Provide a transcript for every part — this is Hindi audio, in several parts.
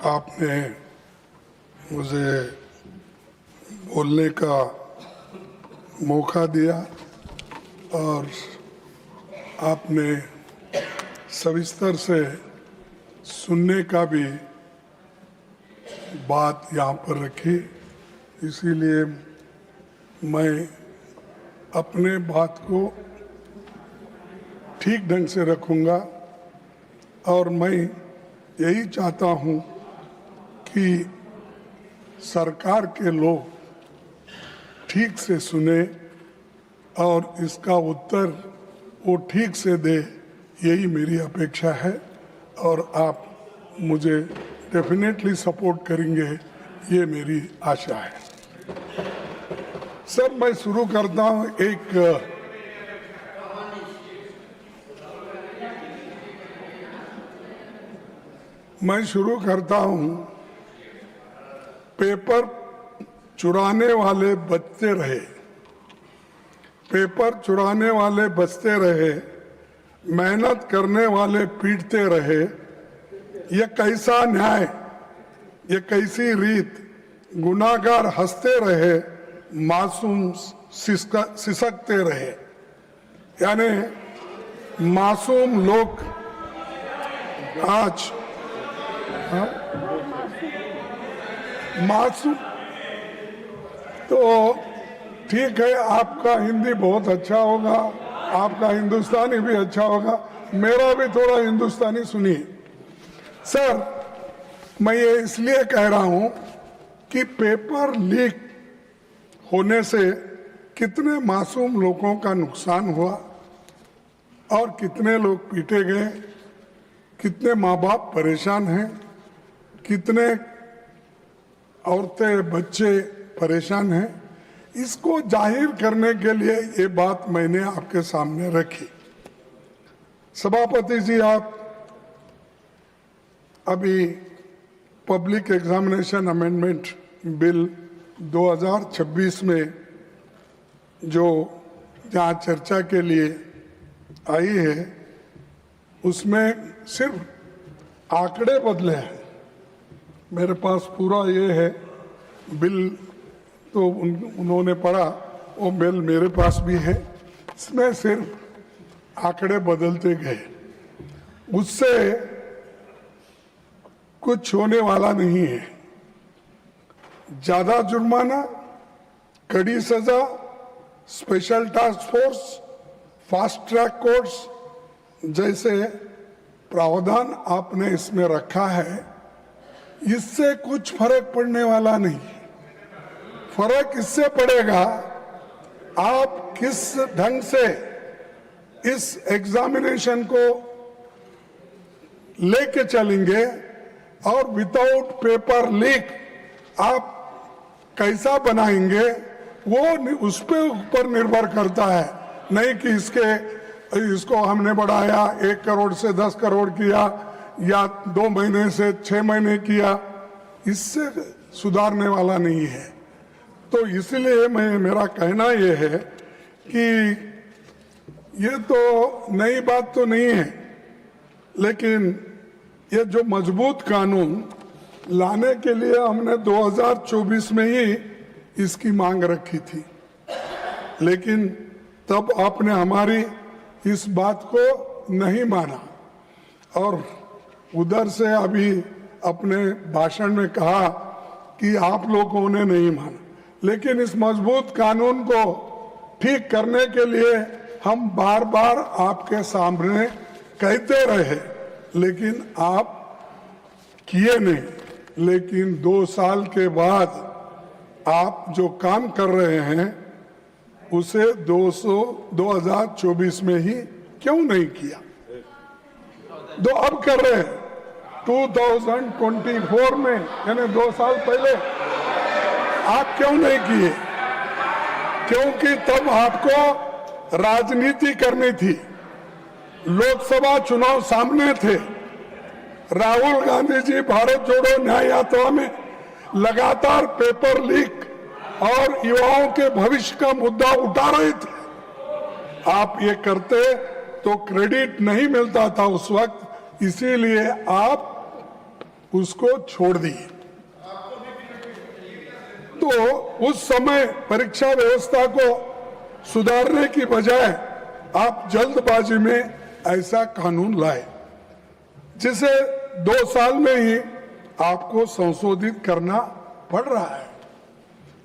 आपने मुझे बोलने का मौका दिया और आपने सविस्तर से सुनने का भी बात यहाँ पर रखी। इसीलिए मैं अपने बात को ठीक ढंग से रखूँगा और मैं यही चाहता हूँ कि सरकार के लोग ठीक से सुने और इसका उत्तर वो ठीक से दे, यही मेरी अपेक्षा है और आप मुझे डेफिनेटली सपोर्ट करेंगे, ये मेरी आशा है। सर, मैं शुरू करता हूँ पेपर चुराने वाले बचते रहे, पेपर चुराने वाले बचते रहे, मेहनत करने वाले पीटते रहे। ये कैसा न्याय, ये कैसी रीत, गुनाहगार हंसते रहे, मासूम सिसकते रहे। यानी मासूम लोग आज मासूम तो ठीक है, आपका हिंदी बहुत अच्छा होगा, आपका हिंदुस्तानी भी अच्छा होगा, मेरा भी थोड़ा हिंदुस्तानी सुनिए। सर, मैं ये इसलिए कह रहा हूं कि पेपर लीक होने से कितने मासूम लोगों का नुकसान हुआ और कितने लोग पीटे गए, कितने माँ बाप परेशान हैं, कितने औरतें बच्चे परेशान हैं। इसको जाहिर करने के लिए ये बात मैंने आपके सामने रखी। सभापति जी, आप अभी पब्लिक एग्जामिनेशन अमेंडमेंट बिल 2026 में जो जहाँ चर्चा के लिए आई है, उसमें सिर्फ आंकड़े बदले हैं। मेरे पास पूरा ये है बिल, तो उन्होंने पढ़ा, वो बिल मेरे पास भी है। इसमें सिर्फ आंकड़े बदलते गए, उससे कुछ होने वाला नहीं है। ज्यादा जुर्माना, कड़ी सजा, special task force, fast track courts जैसे प्रावधान आपने इसमें रखा है, इससे कुछ फर्क पड़ने वाला नहीं। फर्क इससे पड़ेगा आप किस ढंग से इस एग्जामिनेशन को लेके चलेंगे और विदाउट पेपर लीक आप कैसा बनाएंगे, वो उस पे ऊपर निर्भर करता है। नहीं कि इसको हमने बढ़ाया 1 करोड़ से 10 करोड़ किया या 2 महीने से 6 महीने किया, इससे सुधारने वाला नहीं है। तो इसलिए मेरा कहना ये है कि ये तो नई बात तो नहीं है, लेकिन ये जो मजबूत कानून लाने के लिए हमने 2024 में ही इसकी मांग रखी थी, लेकिन तब आपने हमारी इस बात को नहीं माना और उधर से अभी अपने भाषण में कहा कि आप लोगों ने नहीं माना। लेकिन इस मजबूत कानून को ठीक करने के लिए हम बार बार आपके सामने कहते रहे, लेकिन आप किए नहीं। लेकिन 2 साल के बाद आप जो काम कर रहे हैं उसे 2024 में ही क्यों नहीं किया? तो अब कर रहे हैं 2024 में, यानी 2 साल पहले आप क्यों नहीं किए? क्योंकि तब आपको राजनीति करनी थी, लोकसभा चुनाव सामने थे। राहुल गांधी जी भारत जोड़ो न्याय यात्रा में लगातार पेपर लीक और युवाओं के भविष्य का मुद्दा उठा रहे थे। आप ये करते तो क्रेडिट नहीं मिलता था उस वक्त, इसीलिए आप उसको छोड़ दिए। तो उस समय परीक्षा व्यवस्था को सुधारने की बजाय आप जल्दबाजी में ऐसा कानून लाए जिसे 2 साल में ही आपको संशोधित करना पड़ रहा है।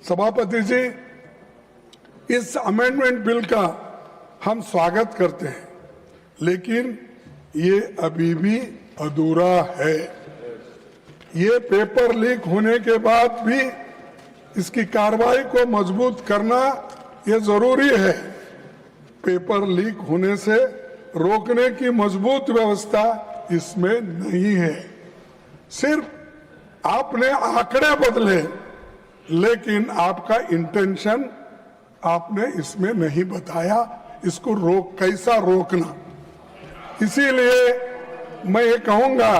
सभापति जी, इस अमेंडमेंट बिल का हम स्वागत करते हैं, लेकिन ये अभी भी अधूरा है। ये पेपर लीक होने के बाद भी इसकी कार्रवाई को मजबूत करना ये जरूरी है। पेपर लीक होने से रोकने की मजबूत व्यवस्था इसमें नहीं है। सिर्फ आपने आंकड़े बदले, लेकिन आपका इंटेंशन आपने इसमें नहीं बताया, इसको कैसा रोकना। इसीलिए मैं ये कहूंगा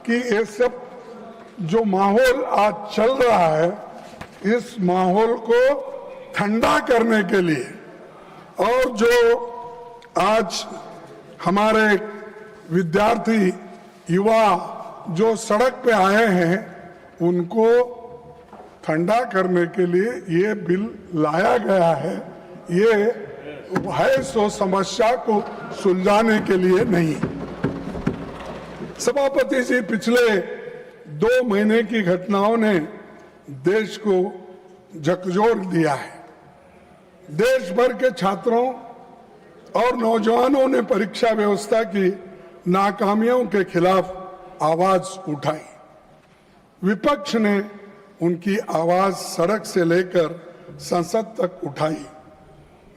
कि ये सब जो माहौल आज चल रहा है, इस माहौल को ठंडा करने के लिए और जो आज हमारे विद्यार्थी युवा जो सड़क पे आए हैं, उनको ठंडा करने के लिए ये बिल लाया गया है। ये है सो समस्या को सुलझाने के लिए नहीं। सभापति जी, पिछले 2 महीने की घटनाओं ने देश को झकझोर दिया है। देश भर के छात्रों और नौजवानों ने परीक्षा व्यवस्था की नाकामियों के खिलाफ आवाज उठाई। विपक्ष ने उनकी आवाज सड़क से लेकर संसद तक उठाई।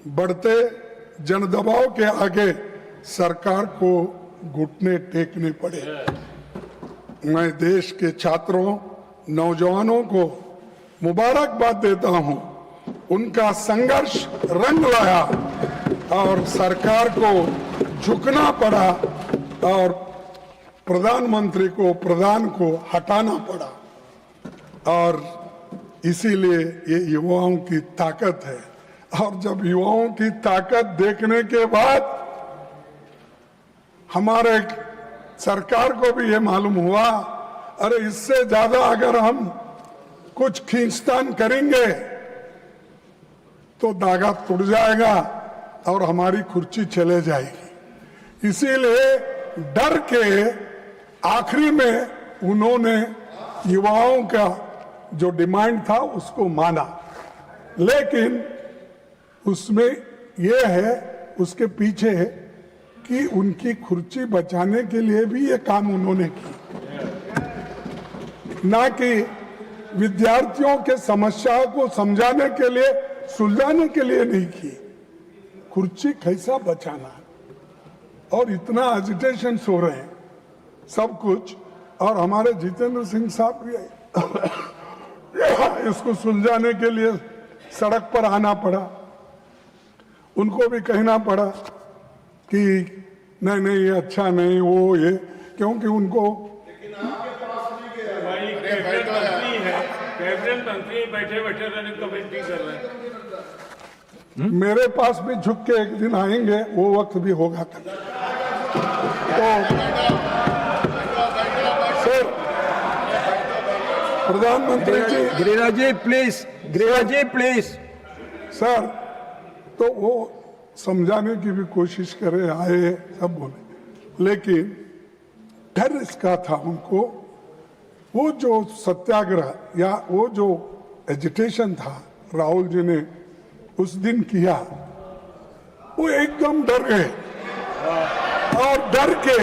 बढ़ते जनदबाव के आगे सरकार को घुटने टेकने पड़े। मैं देश के छात्रों, नौजवानों को मुबारकबाद देता हूं। उनका संघर्ष रंग लाया और सरकार को झुकना पड़ा और प्रधानमंत्री को, प्रधान को हटाना पड़ा। और इसीलिए ये युवाओं की ताकत है। और जब युवाओं की ताकत देखने के बाद हमारे सरकार को भी ये मालूम हुआ, अरे इससे ज्यादा अगर हम कुछ खींचतान करेंगे तो धागा टूट जाएगा और हमारी कुर्सी चले जाएगी। इसीलिए डर के आखिरी में उन्होंने युवाओं का जो डिमांड था उसको माना, लेकिन उसमें यह है, उसके पीछे है कि उनकी कुर्सी बचाने के लिए भी ये काम उन्होंने की, ना कि विद्यार्थियों के समस्याओं को समझाने के लिए, सुलझाने के लिए नहीं की। कुर्सी कैसा बचाना, और इतना एजिटेशन हो रहे हैं सब कुछ। और हमारे जितेंद्र सिंह साहब भी इसको सुलझाने के लिए सड़क पर आना पड़ा। उनको भी कहना पड़ा कि नहीं नहीं ये अच्छा नहीं, वो ये, क्योंकि उनको बैठे बैठे कमेंट्री कर रहे हैं। मेरे पास भी झुक के एक दिन आएंगे, वो वक्त भी होगा। तो सर, प्रधानमंत्री ji, Giriraj ji please, Giriraj ji please. Sir, तो वो समझाने की भी कोशिश करे, आए सब बोले, लेकिन डर इसका था उनको, वो जो सत्याग्रह या वो जो एजिटेशन था राहुल जी ने उस दिन किया, वो एकदम डर गए और डर के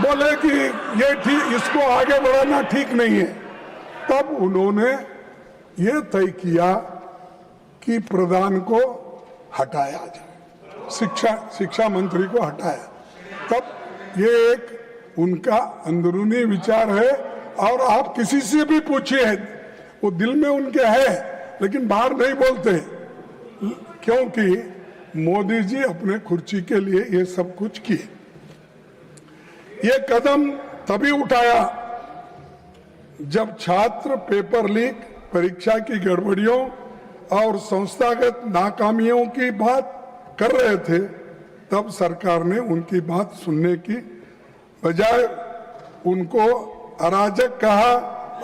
बोले कि ये ठीक, इसको आगे बढ़ाना ठीक नहीं है। तब उन्होंने ये तय किया कि प्रधान को हटाया जाए, शिक्षा मंत्री को हटाया। तब ये एक उनका अंदरूनी विचार है, और आप किसी से भी पूछिए, वो दिल में उनके है लेकिन बाहर नहीं बोलते, क्योंकि मोदी जी अपने कुर्सी के लिए ये सब कुछ किए। ये कदम तभी उठाया जब छात्र पेपर लीक, परीक्षा की गड़बड़ियों और संस्थागत नाकामियों की बात कर रहे थे। तब सरकार ने उनकी बात सुनने की बजाय उनको अराजक कहा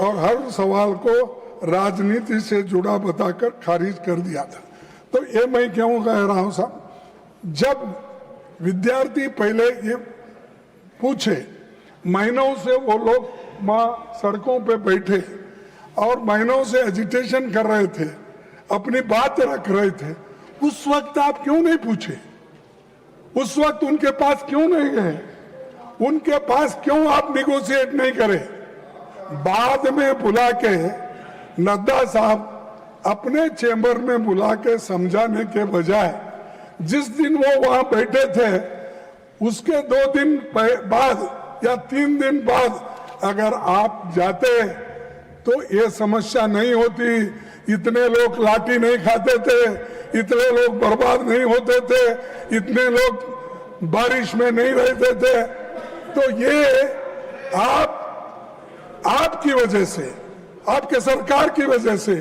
और हर सवाल को राजनीति से जुड़ा बताकर खारिज कर दिया था। तो ये मैं क्यों कह रहा हूं साहब, जब विद्यार्थी पहले ये पूछे, महीनों से वो लोग वहां सड़कों पे बैठे और महीनों से एजिटेशन कर रहे थे, अपनी बात रख रहे थे, उस वक्त आप क्यों नहीं पूछे? उस वक्त उनके पास क्यों नहीं गए? उनके पास क्यों आप निगोशिएट नहीं करे? बाद में बुला के नड्डा साहब अपने चेंबर में बुला के समझाने के बजाय जिस दिन वो वहां बैठे थे उसके 2 दिन बाद या 3 दिन बाद अगर आप जाते तो ये समस्या नहीं होती, इतने लोग लाठी नहीं खाते थे, इतने लोग बर्बाद नहीं होते थे, इतने लोग बारिश में नहीं रहते थे। तो ये आपकी वजह से, आपके सरकार की वजह से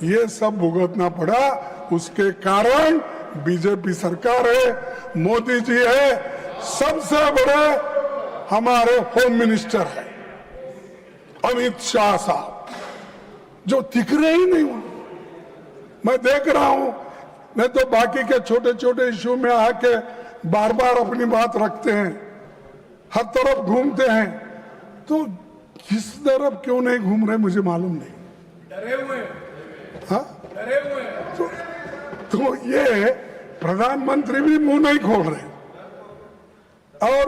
ये सब भुगतना पड़ा। उसके कारण बीजेपी सरकार है, मोदी जी है, सबसे बड़े हमारे होम मिनिस्टर है अमित शाह साहब, जो दिख रहे ही नहीं। मैं देख रहा हूं, नहीं तो बाकी के छोटे छोटे इश्यू में आके बार बार अपनी बात रखते हैं, हर तरफ घूमते हैं। तो किस तरफ क्यों नहीं घूम रहे मुझे मालूम नहीं। डरे हुए हाँ, डरे हुए तो ये प्रधानमंत्री भी मुंह नहीं खोल रहे और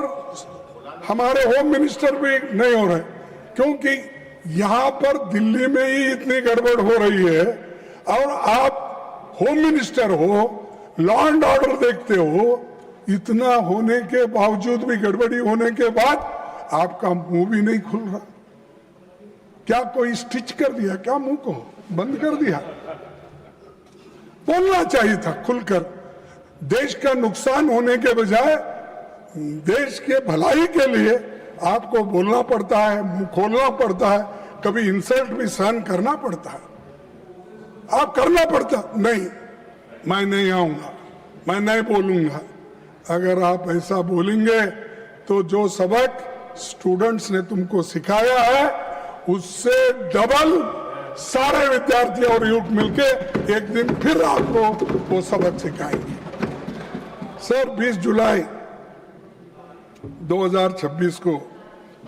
हमारे होम मिनिस्टर भी नहीं हो रहे, क्योंकि यहां पर दिल्ली में ही इतनी गड़बड़ हो रही है और आप होम मिनिस्टर हो, लॉ एंड ऑर्डर देखते हो, इतना होने के बावजूद भी, गड़बड़ी होने के बाद आपका मुंह भी नहीं खुल रहा। क्या कोई स्टिच कर दिया क्या? मुंह को बंद कर दिया? बोलना चाहिए था खुलकर। देश का नुकसान होने के बजाय देश के भलाई के लिए आपको बोलना पड़ता है, मुंह खोलना पड़ता है, कभी इंसल्ट भी सहन करना पड़ता है। आप करना पड़ता नहीं, मैं नहीं आऊंगा, मैं नहीं बोलूंगा। अगर आप ऐसा बोलेंगे तो जो सबक स्टूडेंट्स ने तुमको सिखाया है उससे डबल सारे विद्यार्थी और युवक मिलके एक दिन फिर आपको वो सबक सिखाएंगे। सर, 20 जुलाई 2026 को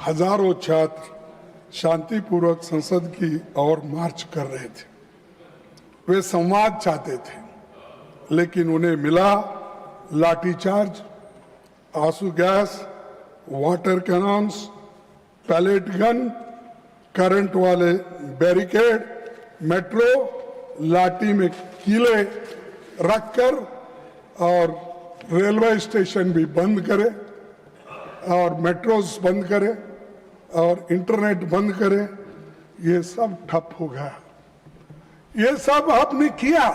हजारों छात्र शांतिपूर्वक संसद की ओर मार्च कर रहे थे। वे संवाद चाहते थे, लेकिन उन्हें मिला लाठीचार्ज, आंसू gas, water cannons, pellet gun, current वाले बैरिकेड, मेट्रो लाठी में कीले रखकर और रेलवे स्टेशन भी बंद करे और मेट्रोस बंद करे और इंटरनेट बंद करे। ये सब ठप हो गया। ये सब आपने किया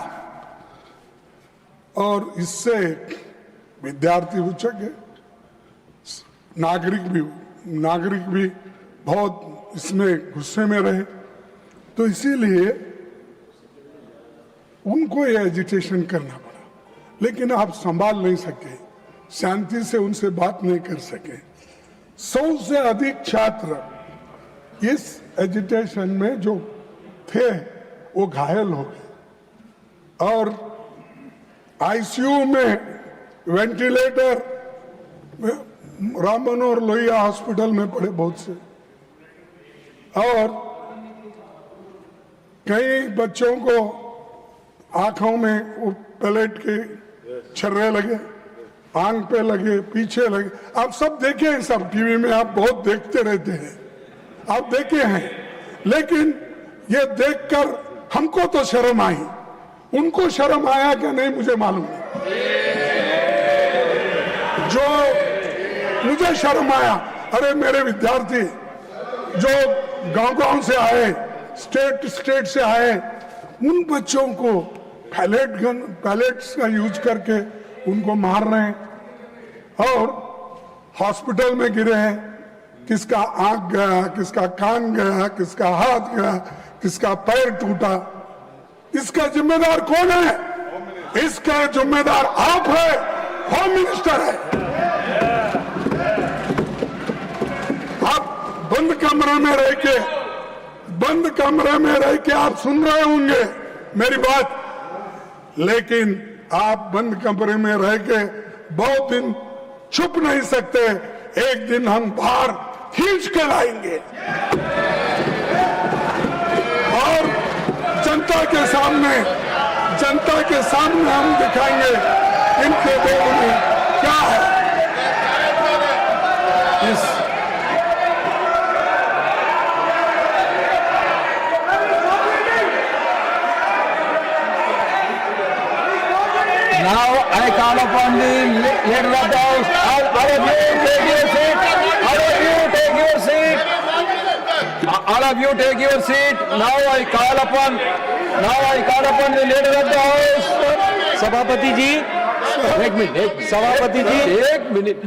और इससे विद्यार्थी उचक गए, नागरिक भी बहुत इसमें गुस्से में रहे। तो इसीलिए उनको ये एजिटेशन करना पड़ा, लेकिन आप संभाल नहीं सके, शांति से उनसे बात नहीं कर सके। 100 से अधिक छात्र इस एजिटेशन में जो थे वो घायल हो गए और आईसीयू में वेंटिलेटर राम मनोहर लोहिया हॉस्पिटल में पड़े बहुत से, और कई बच्चों को आंखों में वो पैलेट के छर्रे लगे, आंख पे लगे, पीछे लगे। आप सब देखे हैं, सब टीवी में आप बहुत देखते रहते हैं, आप देखे हैं। लेकिन ये देखकर हमको तो शर्म आई, उनको शर्म आया क्या नहीं मुझे मालूम नहीं। जो मुझे शर्म आया, अरे मेरे विद्यार्थी जो गांव से आए, स्टेट से आए, उन बच्चों को पैलेट्स का यूज करके उनको मार रहे हैं और हॉस्पिटल में गिरे हैं। किसका आंख गया, किसका कान गया, किसका हाथ गया, किसका पैर टूटा। इसका जिम्मेदार कौन है? इसका जिम्मेदार आप है, होम मिनिस्टर है। आप बंद कमरे में रह के आप सुन रहे होंगे मेरी बात, लेकिन आप बंद कमरे में रह के बहुत दिन छुप नहीं सकते। एक दिन हम बाहर खींच के लाएंगे और जनता के सामने हम दिखाएंगे इनके दोनों में क्या है। इस Now I call upon the leader of the house. All of you take your seat. All of you take your seat. All of you take your seat. Now I call upon the leader of the house. सभापति जी, एक मिनट, सभापति जी, एक minute.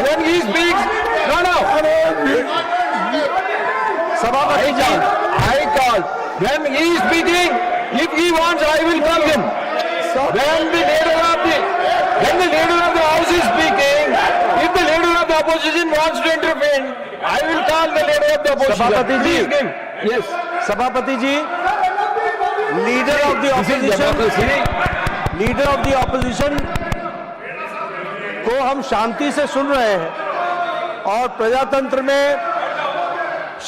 When he speaks, no. सभापति जी, I call. When he is speaking, if he wants, I will call him. When the leader of the house is speaking, if the leader of the opposition wants to intervene, I will call the leader of the opposition. सभापति जी, Please give. Yes. सभापति जी, लीडर ऑफ द ऑपोजिशन को हम शांति से सुन रहे हैं और प्रजातंत्र में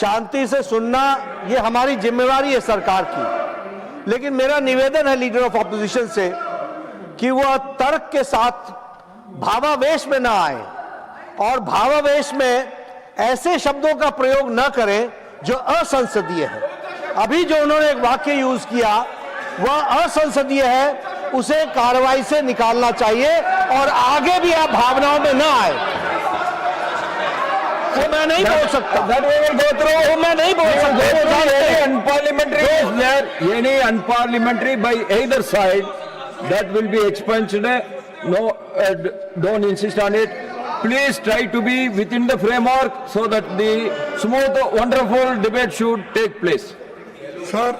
शांति से सुनना ये हमारी जिम्मेवारी है सरकार की। लेकिन मेरा निवेदन है लीडर ऑफ ऑपोजिशन से कि वह तर्क के साथ भावावेश में ना आए और भावावेश में ऐसे शब्दों का प्रयोग न करें जो असंसदीय है। अभी जो उन्होंने एक वाक्य यूज किया वह असंसदीय है, उसे कार्रवाई से निकालना चाहिए और आगे भी आप भावनाओं में ना आए। वो मैं नहीं बोल सकता, वो मैं नहीं बोल सकता। Unparliamentary is there. Any unparliamentary by either side that will be expunged. No, don't insist on it. Please try to be within the framework so that the smooth, wonderful debate should take place. Sir,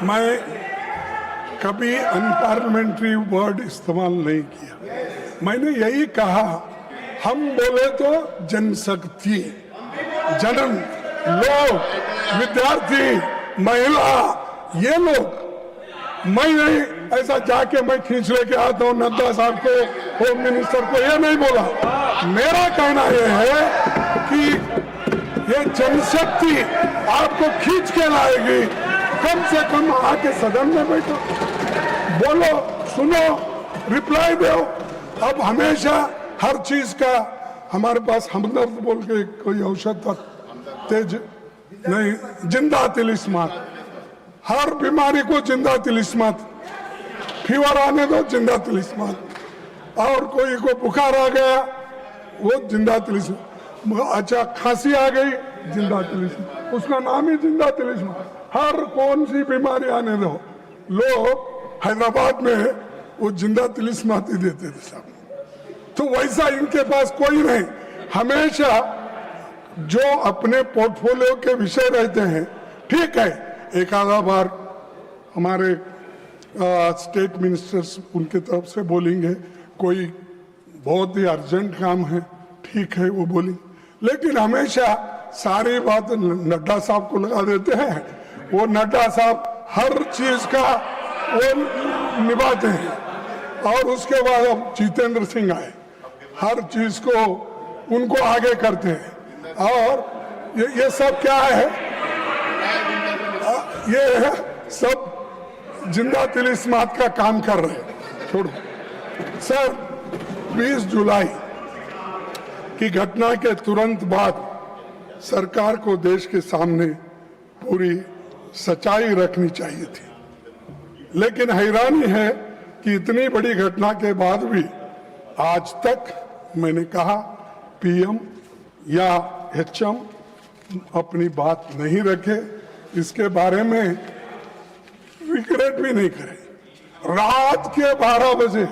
मैं कभी अनपार्लियामेंट्री वर्ड इस्तेमाल नहीं किया। मैंने यही कहा, हम बोले तो जनशक्ति, जनन, लोग, विद्यार्थी, महिला, ये लोग। मैं नहीं ऐसा जाके मैं खींच लेके आता हूँ नड्डा साहब को, होम मिनिस्टर को, ये नहीं बोला। मेरा कहना यह है कि ये जनशक्ति आपको खींच के लाएगी। कम से कम आके सदन में बैठो, बोलो, सुनो, रिप्लाई दो। अब हमेशा हर चीज का हमारे पास हमदर्द बोल के कोई औषध था, तेज नहीं, जिंदा तिलिस्मात। हर बीमारी को जिंदा तिलिस्मात, फीवर आने दो जिंदा तिलिस्मात, और कोई को बुखार आ गया वो जिंदा तिलिस्मात, अच्छा खांसी आ गई जिंदा तिलिस्मात, उसका नाम ही जिंदा तिलिस्मात। हर कौन सी बीमारी आने दो, लोग हैदराबाद में वो जिंदा तिलिस्मात ही देते थे सब। तो वैसा इनके पास कोई नहीं। हमेशा जो अपने पोर्टफोलियो के विषय रहते हैं, ठीक है, एक आधा बार हमारे स्टेट मिनिस्टर्स उनके तरफ से बोलेंगे, कोई बहुत ही अर्जेंट काम है, ठीक है वो बोलेंगे, लेकिन हमेशा सारी बात नड्डा साहब को लगा देते हैं। वो नड्डा साहब हर चीज का वो निभाते हैं। और उसके बाद अब जितेंद्र सिंह आए, हर चीज को उनको आगे करते हैं। और ये सब क्या है, ये सब जिंदा तिलिस्मात का काम कर रहे हैं। छोड़ो सर, 20 जुलाई की घटना के तुरंत बाद सरकार को देश के सामने पूरी सच्चाई रखनी चाहिए थी, लेकिन हैरानी है कि इतनी बड़ी घटना के बाद भी आज तक मैंने कहा पीएम या एचएम अपनी बात नहीं रखे, इसके बारे में रिग्रेट भी नहीं करे। रात के 12 बजे,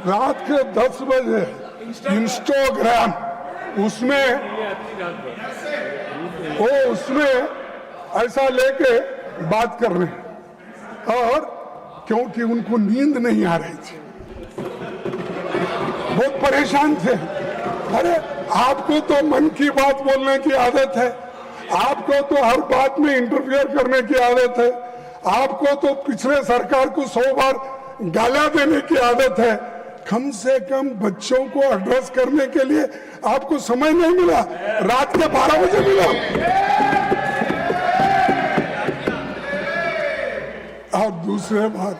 रात के 10 बजे इंस्टाग्राम उसमें ऐसा लेके बात कर रहे हैं, और क्योंकि उनको नींद नहीं आ रही थी, बहुत परेशान थे। अरे आपको तो मन की बात बोलने की आदत है, आपको तो हर बात में इंटरफियर करने की आदत है, आपको तो पिछले सरकार को 100 बार गालियां देने की आदत है। कम से कम बच्चों को एड्रेस करने के लिए आपको समय नहीं मिला, रात के 12 बजे मिला। और दूसरे बात,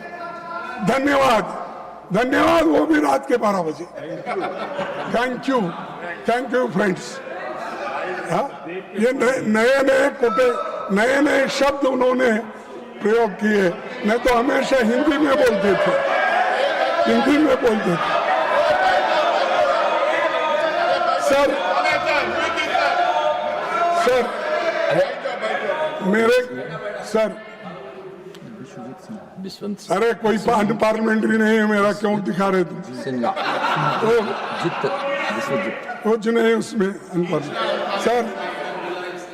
धन्यवाद, वो भी रात के 12 बजे। Thank you friends. ये नए शब्द उन्होंने प्रयोग किए, नहीं तो हमेशा हिंदी में बोलते थे। सर अरे कोई पार्लियामेंट्री नहीं है मेरा, क्यों दिखा रहे तुम? कुछ नहीं उसमें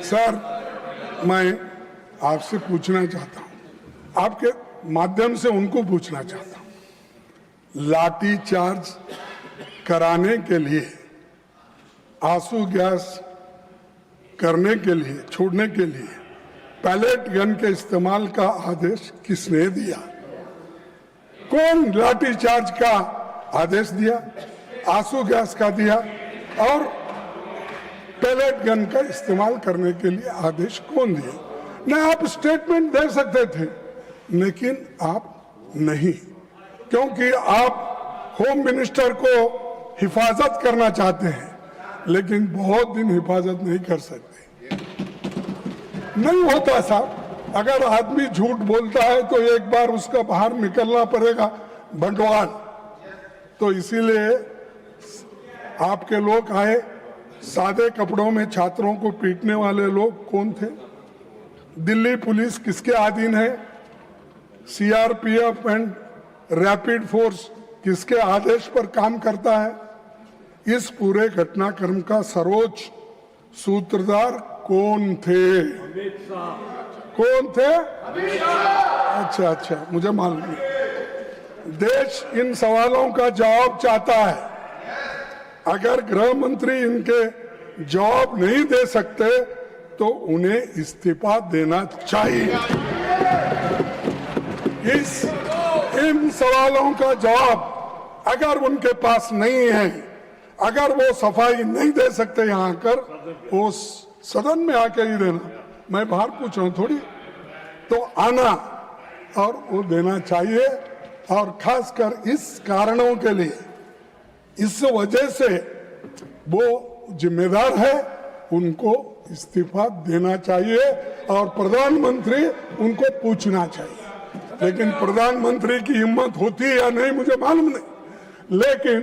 सर मैं आपसे पूछना चाहता हूं, आपके माध्यम से उनको पूछना चाहता हूं, लाठी चार्ज कराने के लिए, आंसू गैस करने के लिए, छोड़ने के लिए पैलेट गन के इस्तेमाल का आदेश किसने दिया? कौन लाठी चार्ज का आदेश दिया, आंसू गैस का दिया और पैलेट गन का इस्तेमाल करने के लिए आदेश कौन दिया? न आप स्टेटमेंट दे सकते थे, लेकिन आप नहीं, क्योंकि आप होम मिनिस्टर को हिफाजत करना चाहते हैं, लेकिन बहुत दिन हिफाजत नहीं कर सकते। नहीं होता साहब, अगर आदमी झूठ बोलता है तो एक बार उसका बाहर निकलना पड़ेगा बंटवाल। तो इसीलिए आपके लोग आए, सादे कपड़ों में छात्रों को पीटने वाले लोग कौन थे? दिल्ली पुलिस किसके अधीन है? सीआरपीएफ एंड रैपिड फोर्स किसके आदेश पर काम करता है? इस पूरे घटनाक्रम का सर्वोच्च सूत्रधार कौन थे? कौन थे? अच्छा, मुझे मालूम नहीं। देश इन सवालों का जवाब चाहता है। अगर गृह मंत्री इनके जवाब नहीं दे सकते तो उन्हें इस्तीफा देना चाहिए। इन सवालों का जवाब अगर उनके पास नहीं है, अगर वो सफाई नहीं दे सकते यहाँ आकर, वो सदन में आके ही देना, मैं बाहर पूछ रहा हूँ थोड़ी, तो आना और वो देना चाहिए। और खासकर इस कारणों के लिए, इस वजह से वो जिम्मेदार है, उनको इस्तीफा देना चाहिए और प्रधानमंत्री उनको पूछना चाहिए। लेकिन प्रधानमंत्री की हिम्मत होती है या नहीं मुझे मालूम नहीं, लेकिन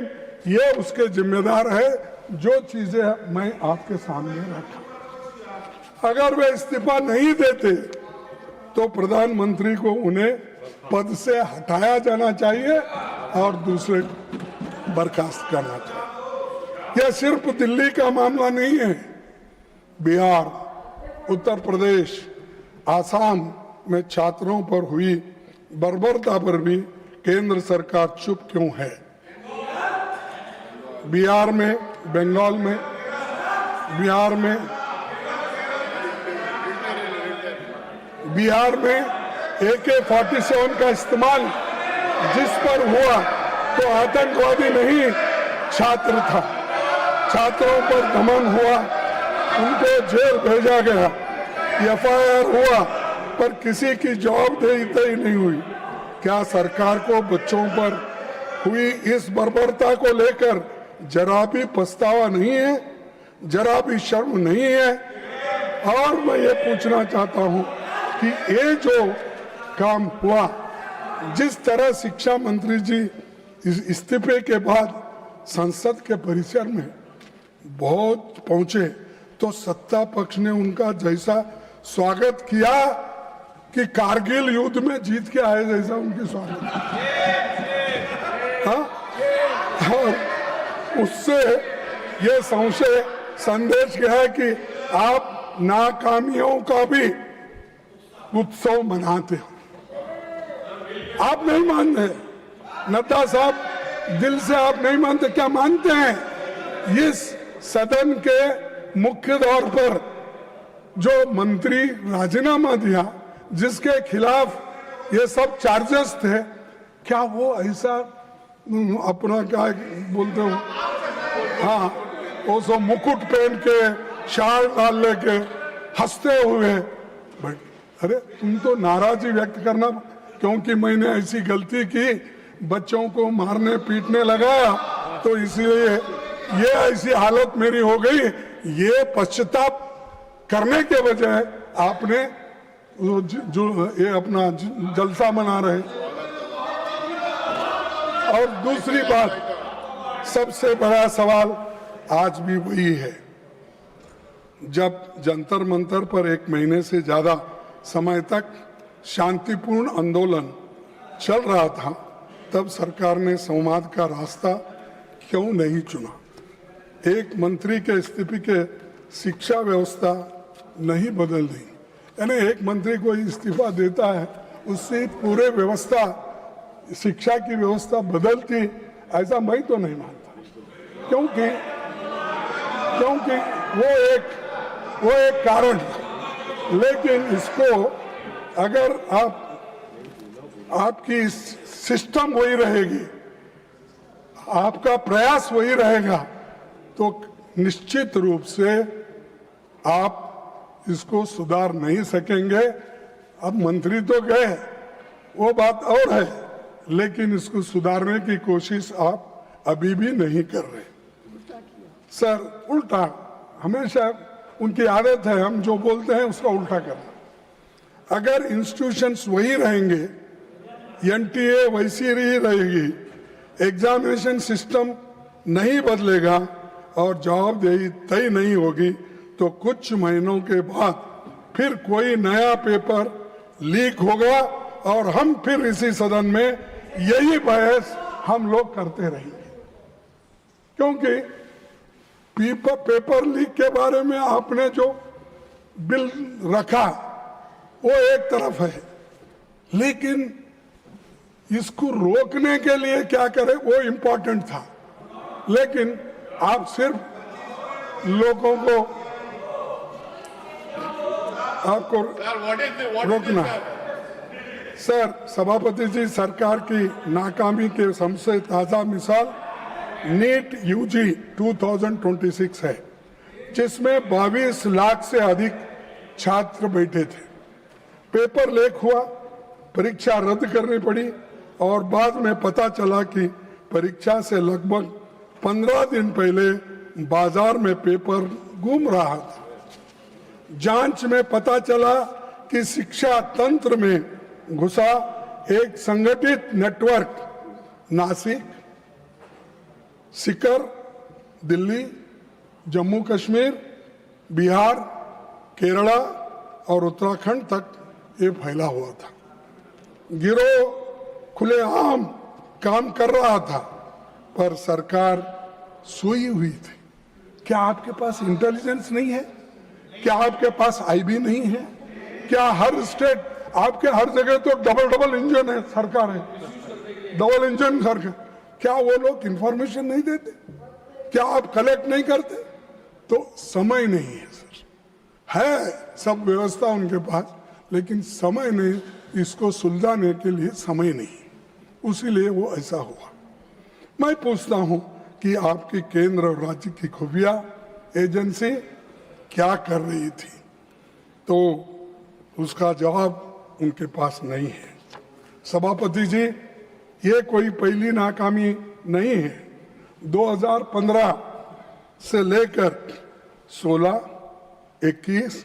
ये उसके जिम्मेदार है। जो चीजें मैं आपके सामने रखा, अगर वे इस्तीफा नहीं देते तो प्रधानमंत्री को उन्हें पद से हटाया जाना चाहिए और दूसरे बर्खास्त करना चाहिए। यह सिर्फ दिल्ली का मामला नहीं है, बिहार, उत्तर प्रदेश, आसाम में छात्रों पर हुई बर्बरता पर भी केंद्र सरकार चुप क्यों है? बिहार में, बंगाल में, बिहार में AK-47 का इस्तेमाल जिस पर हुआ तो आतंकवादी नहीं, छात्र था। छात्रों पर दमन हुआ, उनको जेल भेजा गया, FIR हुआ, पर किसी की जवाबदेही नहीं हुई। क्या सरकार को बच्चों पर हुई इस बर्बरता को लेकर जरा भी पछतावा नहीं है, जरा भी शर्म नहीं है? और मैं ये पूछना चाहता हूँ कि ये जो काम हुआ, जिस तरह शिक्षा मंत्री जी इस्तीफे के बाद संसद के परिसर में बहुत पहुंचे, तो सत्ता पक्ष ने उनका जैसा स्वागत किया कि कारगिल युद्ध में जीत के आए जैसा उनकी स्वागत। हाँ? और उससे ये संदेश गया कि आप नाकामियों का भी उत्सव मनाते हो। आप नहीं मानते, नड्डा साहब, दिल से आप नहीं मानते, क्या मानते हैं? इस सदन के मुख्य तौर पर जो मंत्री राजीनामा दिया, जिसके खिलाफ ये सब चार्जेस थे, क्या वो ऐसा अपना क्या बोलते हो, हाँ, वो सब मुकुट पहन के शाल डाल लेके हंसते हुए, बट अरे तुम तो नाराजगी व्यक्त करना क्योंकि मैंने ऐसी गलती की, बच्चों को मारने पीटने लगाया, तो इसलिए ये ऐसी हालत मेरी हो गई, ये पश्चाताप करने के बजाय आपने जो ये अपना जलसा मना रहे। और दूसरी बात, सबसे बड़ा सवाल आज भी वही है, जब जंतर मंतर पर 1 महीने से ज्यादा समय तक शांतिपूर्ण आंदोलन चल रहा था, तब सरकार ने संवाद का रास्ता क्यों नहीं चुना? एक मंत्री के इस्तीफे के शिक्षा व्यवस्था नहीं बदल दी, यानी एक मंत्री को इस्तीफा देता है, उससे पूरे व्यवस्था, शिक्षा की व्यवस्था बदलती, ऐसा मैं तो नहीं मानता, क्योंकि वो एक कारण था। लेकिन इसको अगर आपकी सिस्टम वही रहेगी, आपका प्रयास वही रहेगा, तो निश्चित रूप से आप इसको सुधार नहीं सकेंगे। अब मंत्री तो गए, वो बात और है, लेकिन इसको सुधारने की कोशिश आप अभी भी नहीं कर रहे। सर, उल्टा हमेशा उनकी आदत है, हम जो बोलते हैं उसका उल्टा करना। अगर इंस्टीट्यूशंस वही रहेंगे, एनटीए वैसी ही रहेगी, एग्जामिनेशन सिस्टम नहीं बदलेगा और जवाबदेही तय नहीं होगी, तो कुछ महीनों के बाद फिर कोई नया पेपर लीक होगा और हम फिर इसी सदन में यही बहस हम लोग करते रहेंगे। क्योंकि पेपर लीक के बारे में आपने जो बिल रखा वो एक तरफ है, लेकिन इसको रोकने के लिए क्या करें वो इम्पोर्टेंट था। लेकिन आप सिर्फ लोगों को आपको रोकना है। सर, सभापति जी, सरकार की नाकामी के सबसे ताजा मिसाल नीट यूजी 2026 है, जिसमें 22 लाख से अधिक छात्र बैठे थे। पेपर लीक हुआ, परीक्षा रद्द करनी पड़ी और बाद में पता चला कि परीक्षा से लगभग 15 दिन पहले बाजार में पेपर गुम रहा था। जांच में पता चला कि शिक्षा तंत्र में घुसा एक संगठित नेटवर्क नासिक, सीकर, दिल्ली, जम्मू कश्मीर, बिहार, केरला और उत्तराखंड तक ये फैला हुआ था। गिरोह खुलेआम काम कर रहा था, पर सरकार सोई हुई थी। क्या आपके पास इंटेलिजेंस नहीं है? क्या आपके पास आईबी नहीं है? क्या हर स्टेट, आपके हर जगह तो डबल इंजन है, सरकार है, डबल इंजन सरकार, क्या वो लोग इंफॉर्मेशन नहीं देते? क्या आप कलेक्ट नहीं करते? तो समय नहीं है सर, है सब व्यवस्था उनके पास, लेकिन समय नहीं, इसको सुलझाने के लिए समय नहीं, उसीलिए वो ऐसा हुआ। मैं पूछता हूं कि आपकी केंद्र और राज्य की खुफिया एजेंसी क्या कर रही थी, तो उसका जवाब उनके पास नहीं है। सभापति जी, ये कोई पहली नाकामी नहीं है। 2015 से लेकर 16, 21,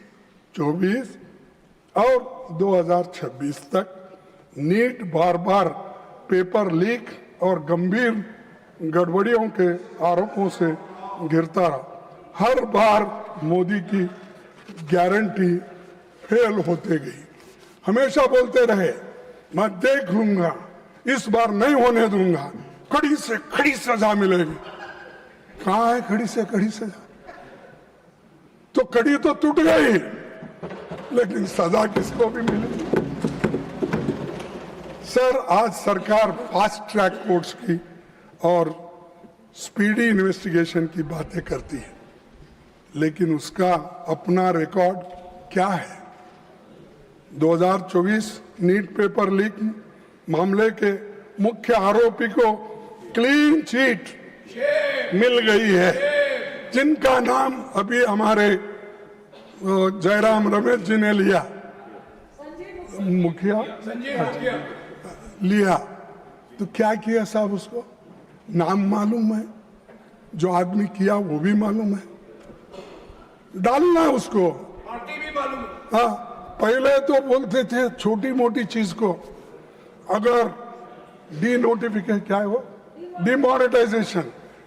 24 और 2026 तक नीट बार बार पेपर लीक और गंभीर गड़बड़ियों के आरोपों से घिरता रहा। हर बार मोदी की गारंटी फेल होते गई। हमेशा बोलते रहे, मैं देख लूंगा, इस बार नहीं होने दूंगा, कड़ी से कड़ी सजा मिलेगी। कहां है कड़ी से कड़ी सजा? तो कड़ी तो टूट गई, लेकिन सजा किसको भी मिलेगी? सर, आज सरकार फास्ट ट्रैक कोर्ट्स की और स्पीडी इन्वेस्टिगेशन की बातें करती है, लेकिन उसका अपना रिकॉर्ड क्या है? 2024 नीट पेपर लीक मामले के मुख्य आरोपी को क्लीन चिट मिल गई है, जिनका नाम अभी हमारे जयराम रमेश जी ने लिया, मुखिया लिया। तो क्या किया साहब? उसको नाम मालूम है, जो आदमी किया वो भी मालूम है, डालना है उसको। पार्टी भी मालूम है। हाँ, पहले तो बोलते थे छोटी मोटी चीज को अगर डी नोटिफिकेशन, क्या है वो,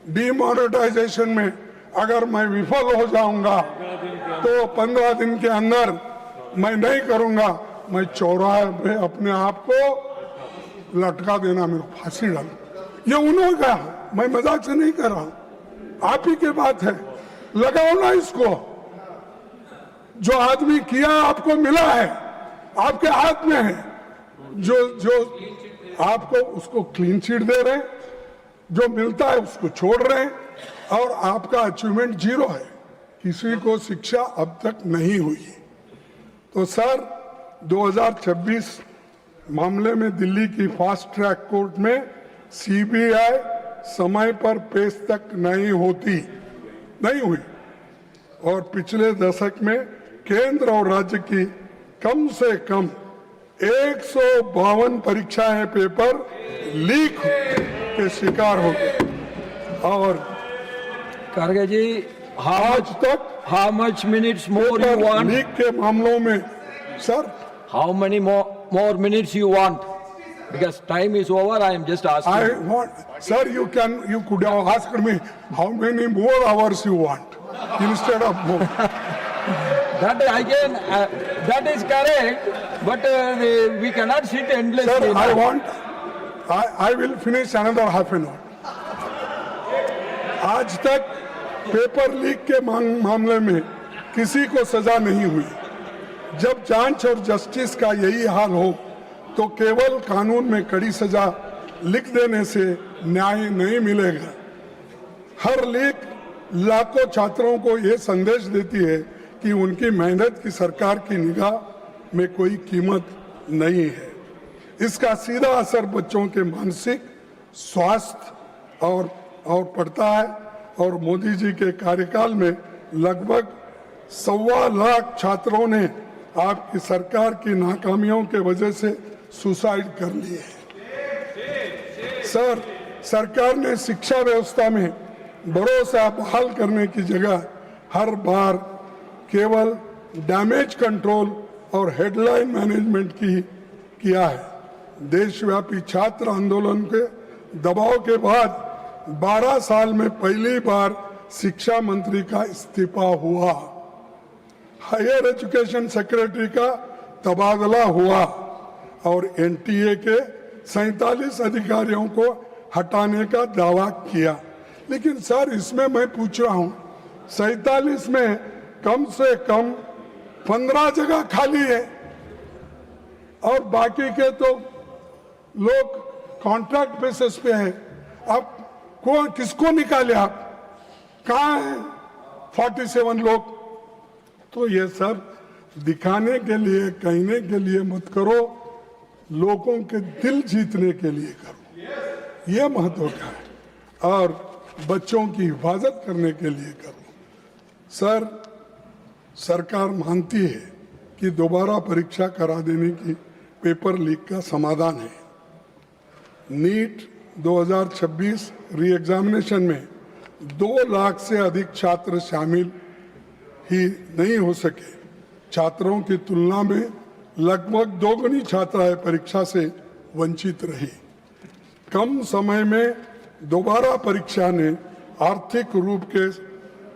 डिमोनेटाइजेशन में अगर मैं विफल हो जाऊंगा तो 15 दिन के अंदर मैं नहीं करूंगा, मैं चौराहे पे अपने आप को लटका देना, मेरे को फांसी डाल। ये उन्होंने कहा, मैं मजाक से नहीं कर रहा हूं, आप ही के बात है। लगाओ ना इसको, जो आदमी किया आपको मिला है, आपके हाथ में है, जो आपको उसको क्लीन चिट दे रहे हैं, जो मिलता है उसको छोड़ रहे हैं, और आपका अचीवमेंट 0 है, किसी को शिक्षा अब तक नहीं हुई। तो सर 2026 मामले में दिल्ली की फास्ट ट्रैक कोर्ट में सीबीआई समय पर पेश तक नहीं हुई, और पिछले दशक में केंद्र और राज्य की कम से कम 152 परीक्षाएं पेपर लीक के शिकार हो गए। और खड़गे जी, आज तक how much minutes more you want? Leak के मामलों में sir, How many more minutes you want? Because time is over, I am just asking. I want, sir, you could have asked me how many more hours you want instead of more. That again, that is correct, but we cannot sit endlessly. Sir, I will finish another half an hour. आज तक पेपर लीक के मामले में किसी को सजा नहीं हुई। जब जांच और जस्टिस का यही हाल हो तो केवल कानून में कड़ी सजा लिख देने से न्याय नहीं मिलेगा। हर लीक लाखों छात्रों को यह संदेश देती है कि उनकी मेहनत की सरकार की निगाह में कोई कीमत नहीं है। इसका सीधा असर बच्चों के मानसिक स्वास्थ्य और पड़ता है, और मोदी जी के कार्यकाल में लगभग 1.25 लाख छात्रों ने आपकी सरकार की नाकामियों के वजह से सुसाइड कर लिए हैं। सर, सरकार ने शिक्षा व्यवस्था में भरोसा बहाल करने की जगह हर बार केवल डैमेज कंट्रोल और हेडलाइन मैनेजमेंट किया है। देशव्यापी छात्र आंदोलन के दबाव के बाद 12 साल में पहली बार शिक्षा मंत्री का इस्तीफा हुआ, हायर एजुकेशन सेक्रेटरी का तबादला हुआ, और एनटीए के 47 अधिकारियों को हटाने का दावा किया। लेकिन सर, इसमें मैं पूछ रहा हूं, 47 में कम से कम 15 जगह खाली है, और बाकी के तो लोग कॉन्ट्रैक्ट बेसिस पे हैं। अब किसको निकाले आप? कहाँ हैं 47 लोग? तो ये सब दिखाने के लिए, कहने के लिए मत करो, लोगों के दिल जीतने के लिए करो, ये महत्व का है, और बच्चों की हिफाजत करने के लिए करो। सर, सरकार मानती है कि दोबारा परीक्षा करा देने की पेपर लीक का समाधान है। नीट 2026 री एग्जामिनेशन में 2 लाख से अधिक छात्र शामिल ही नहीं हो सके। छात्रों की तुलना में लगभग दोगुनी छात्राएं परीक्षा से वंचित रही। कम समय में दोबारा परीक्षा ने आर्थिक रूप के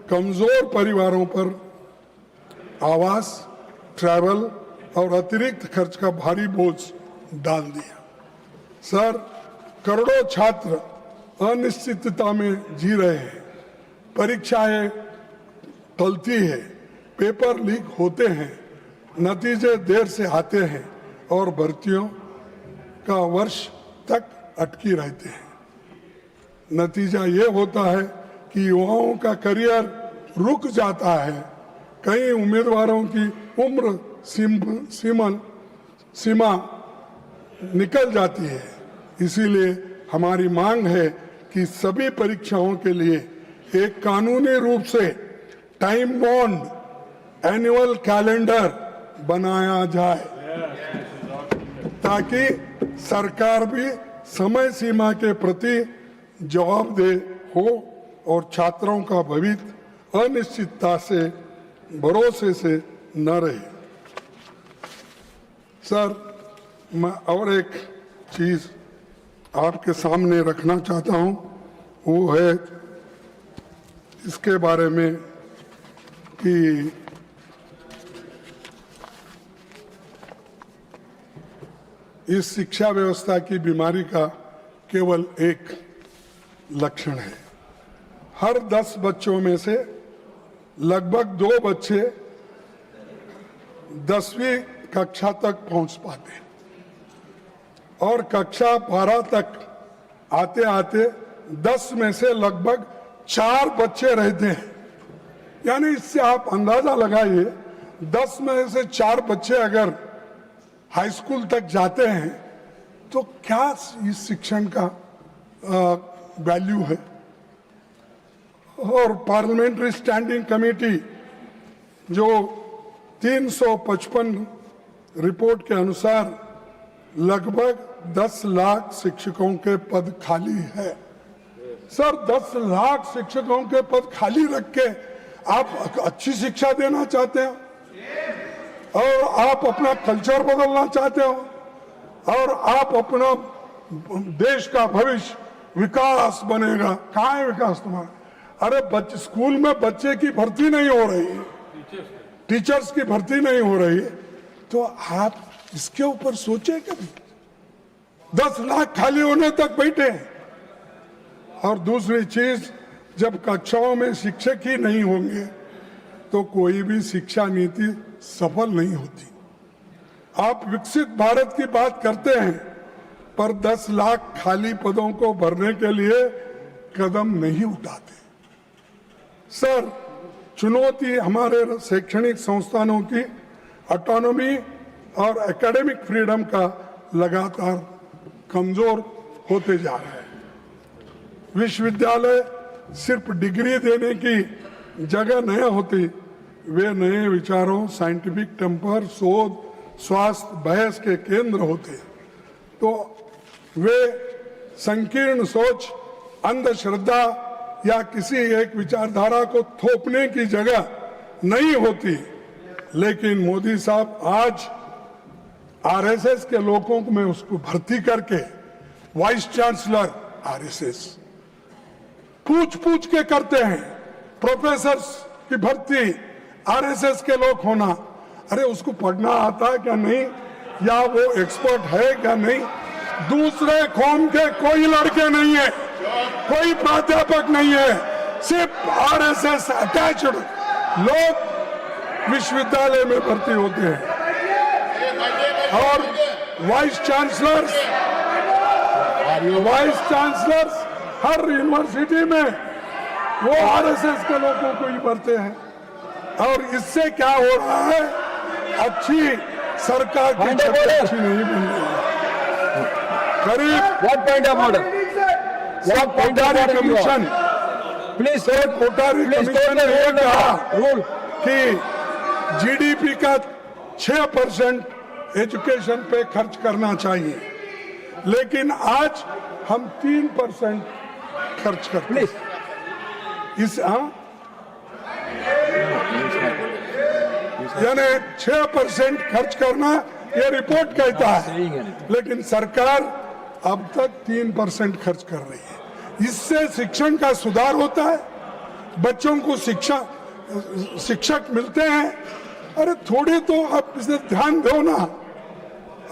कमजोर परिवारों पर आवास, ट्रैवल और अतिरिक्त खर्च का भारी बोझ डाल दिया। सर, करोड़ों छात्र अनिश्चितता में जी रहे हैं, परीक्षाएं टलती है, पेपर लीक होते हैं, नतीजे देर से आते हैं, और भर्तियों का वर्ष तक अटकी रहते हैं। नतीजा ये होता है कि युवाओं का करियर रुक जाता है, कई उम्मीदवारों की उम्र सीमा निकल जाती है। इसीलिए हमारी मांग है कि सभी परीक्षाओं के लिए एक कानूनी रूप से टाइम बॉन्ड एनुअल कैलेंडर बनाया जाए, ताकि सरकार भी समय सीमा के प्रति जवाबदेह हो और छात्रों का भविष्य अनिश्चितता से, भरोसे से न रहे। सर, मैं और एक चीज आपके सामने रखना चाहता हूं, वो है इसके बारे में कि इस शिक्षा व्यवस्था की बीमारी का केवल एक लक्षण है। हर 10 बच्चों में से लगभग 2 बच्चे 10वीं कक्षा तक पहुंच पाते हैं और कक्षा 12 तक आते आते 10 में से लगभग 4 बच्चे रहते हैं। यानी इससे आप अंदाजा लगाइए, 10 में से 4 बच्चे अगर हाई स्कूल तक जाते हैं तो क्या इस शिक्षण का वैल्यू है। और पार्लियामेंट्री स्टैंडिंग कमेटी जो 355 रिपोर्ट के अनुसार लगभग 10 लाख शिक्षकों के पद खाली है। सर, 10 लाख शिक्षकों के पद खाली रख के आप अच्छी शिक्षा देना चाहते हो और आप अपना कल्चर बदलना चाहते हो और आप अपना देश का भविष्य विकास बनेगा। कहाँ है विकास तुम्हारा? अरे बच्चे स्कूल में बच्चे की भर्ती नहीं हो रही है, टीचर्स की भर्ती नहीं हो रही है, तो आप इसके ऊपर सोचे कभी? 10 लाख खाली होने तक बैठे हैं। और दूसरी चीज, जब कक्षाओं में शिक्षक ही नहीं होंगे तो कोई भी शिक्षा नीति सफल नहीं होती। आप विकसित भारत की बात करते हैं पर 10 लाख खाली पदों को भरने के लिए कदम नहीं उठाते। सर, चुनौती हमारे शैक्षणिक संस्थानों की ऑटोनॉमी और एकेडमिक फ्रीडम का लगातार कमजोर होते जा रहा है। विश्वविद्यालय सिर्फ डिग्री देने की जगह नहीं होती, वे नए विचारों, साइंटिफिक टेम्पर, शोध, स्वास्थ्य, बहस के केंद्र होते। तो वे संकीर्ण सोच, अंधश्रद्धा या किसी एक विचारधारा को थोपने की जगह नहीं होती। लेकिन मोदी साहब आज आरएसएस के लोगों को में उसको भर्ती करके वाइस चांसलर आरएसएस पूछ के करते हैं। प्रोफेसर्स की भर्ती आरएसएस के लोग होना, अरे उसको पढ़ना आता है क्या नहीं, या वो एक्सपर्ट है क्या नहीं। दूसरे कौम के कोई लड़के नहीं है, कोई प्राध्यापक नहीं है, सिर्फ आरएसएस अटैच्ड लोग विश्वविद्यालय में भर्ती होते हैं। और वाइस चांसलर्स हर यूनिवर्सिटी में वो आरएसएस के लोगों को ही भरते हैं। और इससे क्या हो रहा है, अच्छी सरकार की छवि अच्छी नहीं बन रही है। What point of order? What point of order you commission, are? Please, Kotari commission ने ये कहा कि जीडीपी का 6% एजुकेशन पे खर्च करना चाहिए, लेकिन आज हम 3% खर्च करते हैं। इस यानी 6% खर्च करना ये रिपोर्ट कहता है, लेकिन सरकार अब तक 3% खर्च कर रही है। इससे शिक्षण का सुधार होता है, बच्चों को शिक्षक मिलते हैं। अरे थोड़ी तो आप इसे ध्यान दो ना।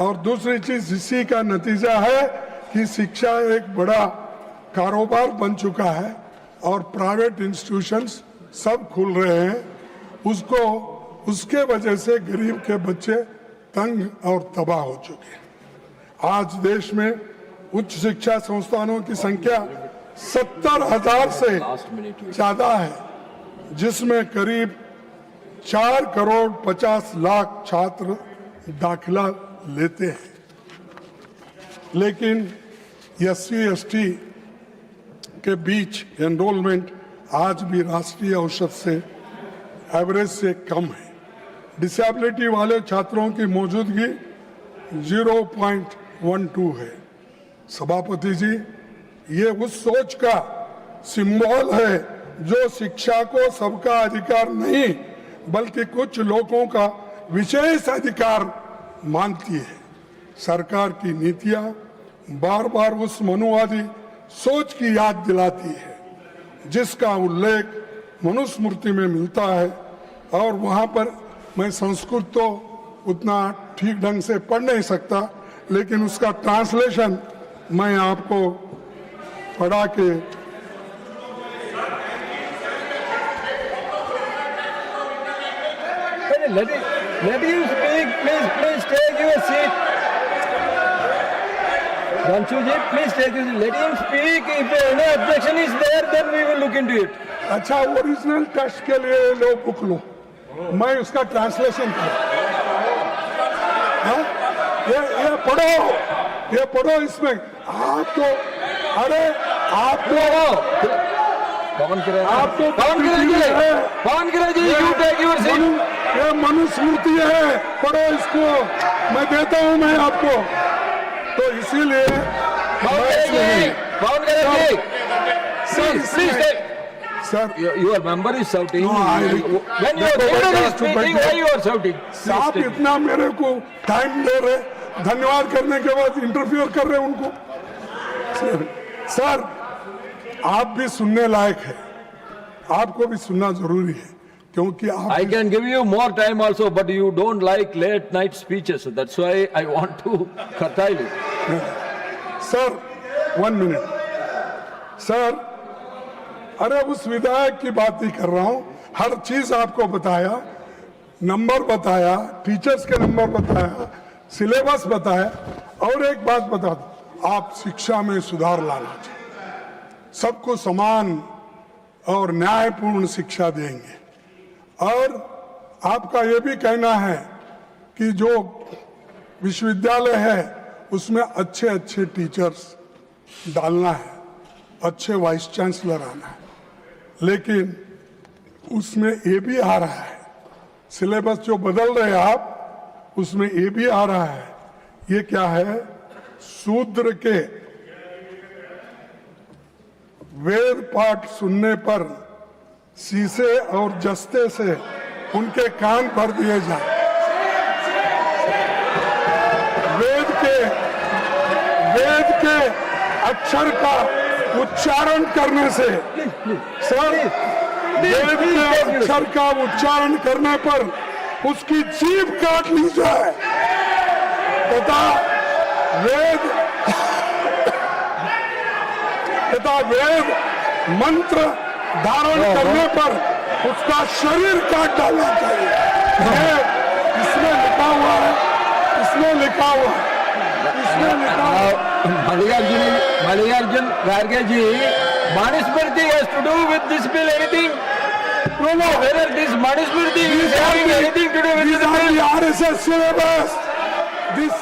और दूसरी चीज, इसी का नतीजा है कि शिक्षा एक बड़ा कारोबार बन चुका है और प्राइवेट इंस्टीट्यूशंस सब खुल रहे हैं। उसके वजह से गरीब के बच्चे तंग और तबाह हो चुके हैं। आज देश में उच्च शिक्षा संस्थानों की संख्या 70,000 से ज्यादा है। जिसमें करीब 4,50,00,000 छात्र दाखिला लेते हैं, लेकिन SC/ST के बीच एनरोलमेंट आज भी राष्ट्रीय औसत से एवरेज से कम है। डिसेबिलिटी वाले छात्रों की मौजूदगी 0.12 है। सभापति जी, ये उस सोच का सिंबल है जो शिक्षा को सबका अधिकार नहीं बल्कि कुछ लोगों का विशेष अधिकार मानती है। सरकार की नीतियां बार बार उस मनुवादी सोच की याद दिलाती है जिसका उल्लेख मनुस्मृति में मिलता है, और वहां पर मैं संस्कृत तो उतना ठीक ढंग से पढ़ नहीं सकता, लेकिन उसका ट्रांसलेशन मैं आपको पढ़ा के Let him speak, please take your seat. Ranchuji, please take your seat. Let him speak. If any objection is there, then we will look into it. अच्छा, ओरिजिनल टेक्स्ट के लिए लो बुक लो, मैं उसका ट्रांसलेशन करूं। ये पढ़ो इसमें। आप तो अरे आप तो पवन किरण आप तो पवन Kiran ji, you take your seat. ये मनुस्मृति है, पढ़ो इसको, मैं देता हूं मैं आपको। तो इसीलिए पवन Kiran ji, please take. Sir, Your member is shouting. No, When your leader is speaking, why you are shouting? आप इतना मेरे को टाइम दे रहे, धन्यवाद करने के बाद इंटरफियर कर रहे उनको। सर, आप भी सुनने लायक है, आपको भी सुनना जरूरी है, क्योंकि आप I can give you more time also, but you don't like late night speeches. That's why I want to curtail it. Sir 1 minute sir, अरे उस विधायक की बात ही कर रहा हूं। हर चीज आपको बताया, नंबर बताया, टीचर्स के नंबर बताया, सिलेबस बताया, और एक बात बता दो, आप शिक्षा में सुधार लाना चाहिए, सबको समान और न्यायपूर्ण शिक्षा देंगे। और आपका ये भी कहना है कि जो विश्वविद्यालय है उसमें अच्छे अच्छे टीचर्स डालना है, अच्छे वाइस चांसलर आना है, लेकिन उसमें ये भी आ रहा है, सिलेबस जो बदल रहे हैं आप, उसमें ये भी आ रहा है। ये क्या है? शूद्र के वेद पाठ सुनने पर शीशे और जस्ते से उनके कान भर दिए जाए। वेद के अक्षर का उच्चारण करने से, सर, वेद के अक्षर का उच्चारण करने पर उसकी जीभ काट ली जाए तथा वेद मंत्र धारण करने पर उसका शरीर काट डालना चाहिए। ये इसमें लिखा हुआ है, इसमें लिखा हुआ है, इसमें लिखा हुआ है। Mallikarjun Kharge ji, Manusmriti has to do with this bill anything? No. Whether this Manusmriti is having anything to do with These this are bill? the RSS syllabus. This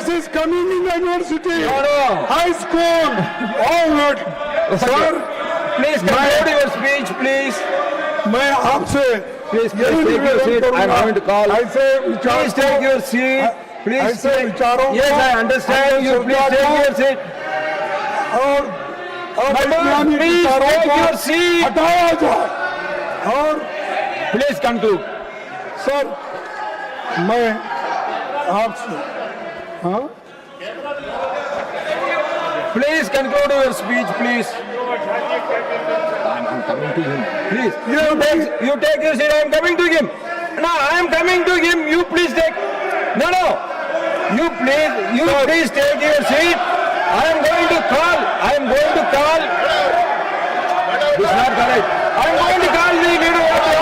is coming in the university, No. high school, all that. Sir, Please conclude your speech, please. मैं आपसे Please यही take your निवेदन seat. I am करूंगा। going to call. ऐसे विचार Please take your seat. Please ऐसे take. विचारों Yes, को I understand. You please take your seat. और Members, वैज्ञानिक please विचारों take को your seat. हटाया जाए। और Please conclude. सर, मैं आपसे हाँ Please conclude your speech, please. I'm coming to him. Please. You take your seat. I am coming to him. No, I am coming to him. You please take. No. You please take your seat. I am going to call. This is not correct. I am going to call the leader of the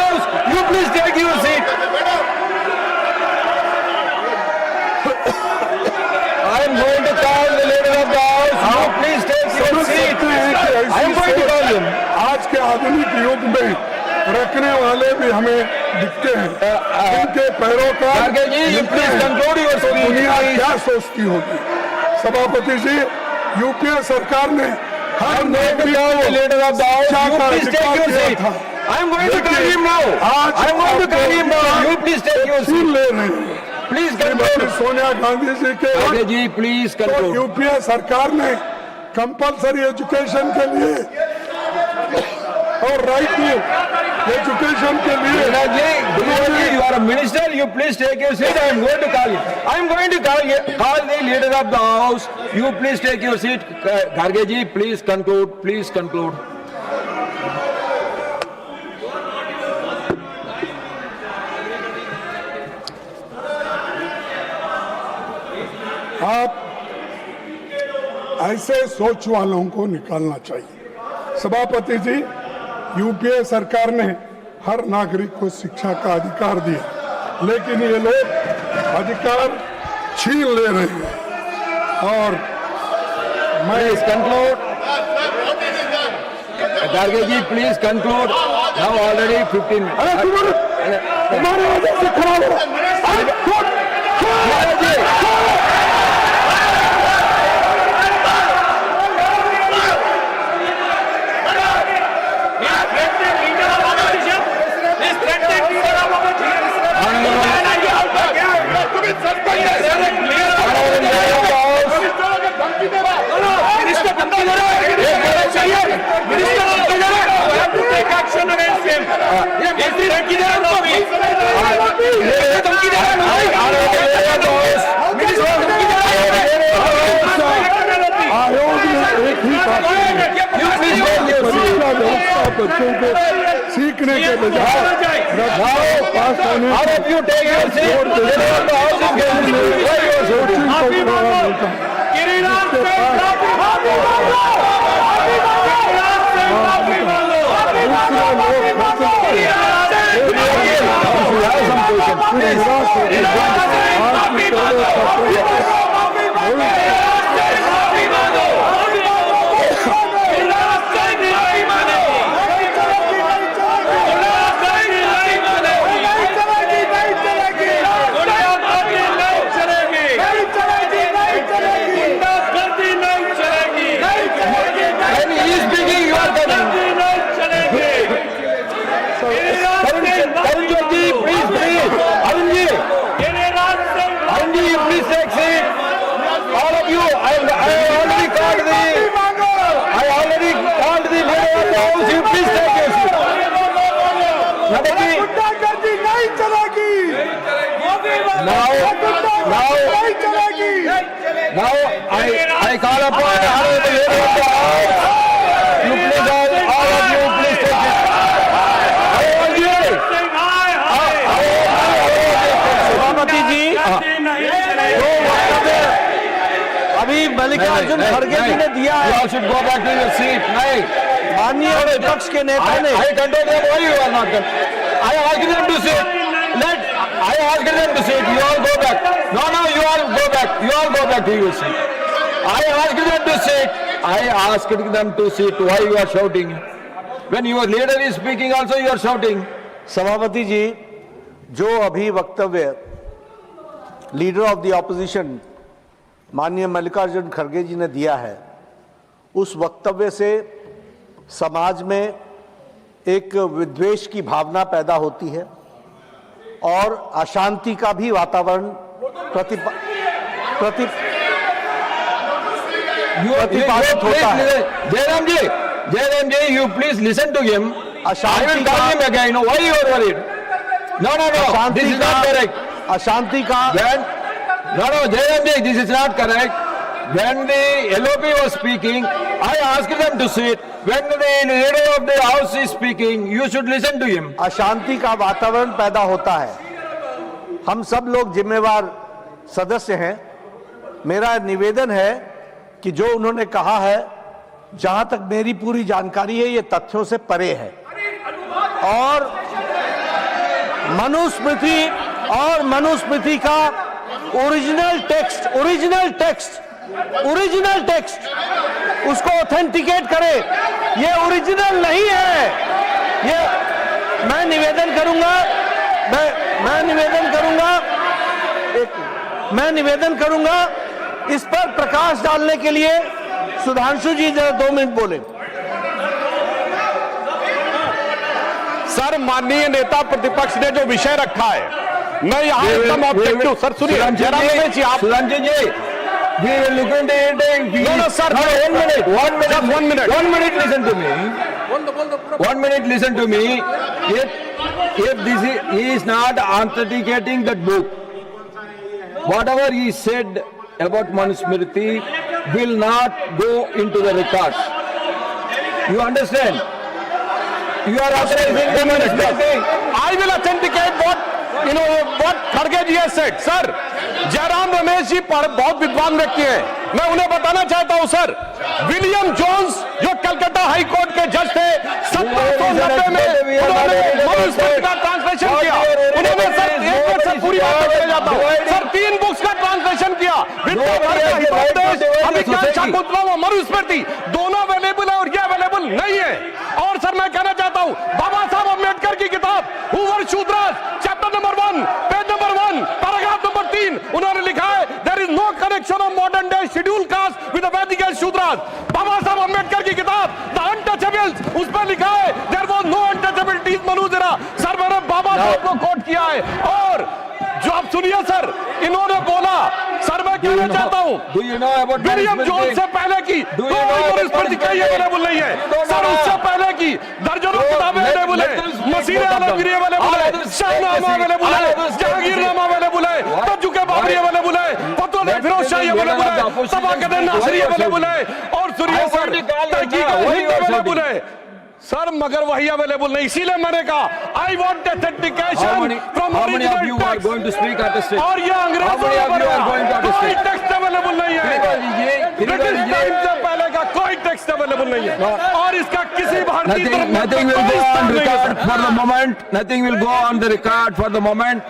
house. You please take your seat. I am going to call the leader of the house. You please take your seat. I am going हैं, रखने वाले भी हमें दिखते हैं, उनके पैरोकार खड़गे जी, you दिखते please हैं। conclude your तो speech, दुनिया please. क्या सोचती होगी? सभापति जी, यूपीए सरकार ने हर नागरिक को Leader of the House, शिक्षा you का please take अधिकार your दिया seat. था। I am going to लेकिन call him now. आज I am going to call him now. You please take your छीन seat. ले रहे हैं। Please Shrimati conclude. सोनिया गांधी जी के खड़गे वक्त जी, please तो conclude. यूपीए सरकार ने कंपलसरी एजुकेशन के लिए और राइट टू एजुकेशन के लिए Gujarat ji, you are a minister. You please take your seat. I am going to call you. I am going to call the leader of the house. You please take your seat. Kharge ji, please conclude. Please conclude. आप ऐसे सोच वालों को निकालना चाहिए। सभापति जी, यूपीए सरकार ने हर नागरिक को शिक्षा का अधिकार दिया, लेकिन ये लोग अधिकार छीन ले रहे हैं। और मैं Please conclude. Kharge ji, please conclude. Now already 15 minutes. अरे तुम्हारे वजह से खराब हो Gujarat ji, आयोग ने एक ही बात परीक्षा व्यवस्था बच्चों को सीखने के बजाय पास होने all of you take your seat. Leader of the house is going to coaching को बढ़ावा मिलता है। When he is speaking, you are coming. Arun ji, please, please. Arun ji, you please take seat. All of you, I already called the leader of the house. You please take your seat. Now I call upon the leader of the house. You please all of you please take it. Arun ji, सभापति जी, जो वक्तव्य अभी मल्लिकार्जुन खड़गे जी ने दिया you है, all should go back to your seat. नहीं. माननीय विपक्ष के नेता ने I control them. Why you are not coming? I asked them to sit. I asked them to sit. You all go back. No, you all go back. You all go back to your seat. I asked them to sit. I asked them to sit. Why you are shouting? When your leader is speaking, also you are shouting. सभापति जी, जो अभी वक्तव्य लीडर ऑफ द ऑपोजिशन माननीय मल्लिकार्जुन खड़गे जी ने दिया है, उस वक्तव्य से समाज में एक विद्वेष की भावना पैदा होती है और अशांति का भी वातावरण प्रतिपादित होता है। Jairam ji, you please listen to him. I will call him again. Why you are worried? No. This is not correct. अशांति का No, Jairam ji, this is not correct. When the LOP was speaking, I asked them to sit. When the leader of the house is speaking, you should listen to him. अशांति का वातावरण पैदा होता है। हम सब लोग जिम्मेवार सदस्य हैं। मेरा निवेदन है कि जो उन्होंने कहा है, जहां तक मेरी पूरी जानकारी है, ये तथ्यों से परे है और मनुस्मृति का ओरिजिनल टेक्स्ट उसको ऑथेंटिकेट करे। ये ओरिजिनल नहीं है, ये मैं निवेदन करूंगा, मैं निवेदन करूंगा इस पर प्रकाश डालने के लिए सुधांशु जी जरा 2 मिनट बोले। सर, माननीय नेता प्रतिपक्ष ने जो विषय रखा है, मैं यहाँ एकदम ऑब्जेक्टिव। सर सुनिए, जयराम रमेश जी, आप सुधांशु जी, we will look into it. No, sir. No, 1 minute. 1 minute. Just 1 minute. 1 minute. Listen to me. 1 minute. Listen to me. If this is, he is not authenticating that book, whatever he said about Manusmriti will not go into the records. You understand? You are authorizing the Manusmriti. I will authenticate what Kharge ji has said. Sir, Jairam Ramesh ji बहुत विद्वान व्यक्ति हैं, मैं उन्हें बताना चाहता हूं सर, विलियम जोन्स जो कलकत्ता हाई कोर्ट के जज थे 1790 में, उन्होंने मनुस्मृति का ट्रांसलेशन किया। उन्होंने सर एक मिनट से पूरी बात करके जाता हूं सर, 3 बुक्स का ट्रांसलेशन किया, शाकुंतलम और मनुस्मृति दोनों अवेलेबल है और ये अवेलेबल नहीं है। और सर मैं कहना चाहता हूं, बाबा साहब अम्बेडकर की किताब who were Shudras chapter number 1 page number 1 paragraph number 3 उन्होंने लिखा है, there is no connection of modern day schedule caste with the Vedic Shudras. बाबा साहब अम्बेडकर की किताब द अनटचेबल्स, उस पर लिखा है देयर वाज नो अनटचेबिलिटीज मनुजरा। सर मैंने बाबा साहब को कोट किया है। और जो आप सुनिए सर, इन्होंने बोला, सर मैं कहना चाहता हूं, विलियम जोन्स से पहले की मनुस्मृति कहीं अवेलेबल नहीं है सर, उससे पहले की दर्जनों किताबें अवेलेबल है, मसीह आलमगीरी अवेलेबल है, शाहनामा अवेलेबल है, जहांगीरनामा अवेलेबल है, तजुके बाबरी अवेलेबल है, फतवा फिरोज शाही अवेलेबल है, तबाकत नासरी अवेलेबल है, और सुनिए सर तहकीक अवेलेबल है सर, मगर वही अवेलेबल नहीं। इसीलिए मैंने कहा I want authentication from original text, और ये अंग्रेजों ने बनाया, कोई टेक्स्ट अवेलेबल नहीं है, ब्रिटिश टाइम से पहले का कोई टेक्स्ट अवेलेबल नहीं है, और इसका किसी भारतीय Nothing will go on record for the moment. Nothing will go on the record for the moment.